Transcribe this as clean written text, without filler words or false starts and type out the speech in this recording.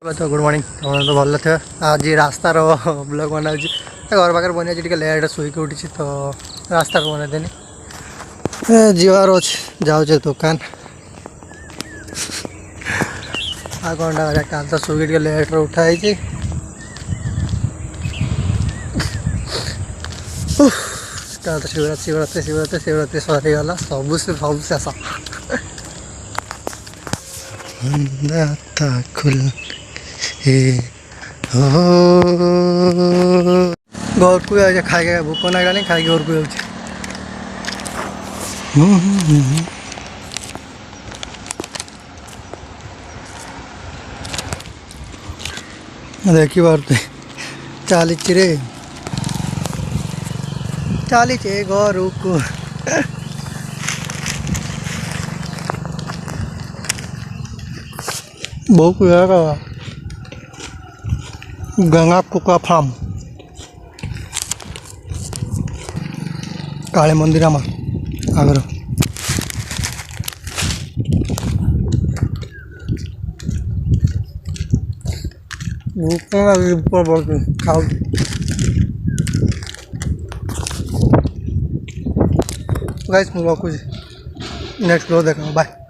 तो good morning तो भल थे आज रास्तार ब्लॉग बना घर पाखे बन टे लेट शुक उठी तो रास्ता बनईदेनि जीवार अच्छे जाऊे दुकान आ घंटा काल तो शुक लेट उठाई शिवरात्रि शिवरात्रि शिवरात्रि शिवरात्रि सरीगला सब सब शेष खुल घर को जाए खाई भूक ना खाई घर को जाऊँ देखी पारे चली रे चली घर को बहुत गंगा कुका फार्म काली मंदिर आगर भूख खाऊ गाइस मुझे रखुची नेक्स्ट ब्लॉग देखा बाय।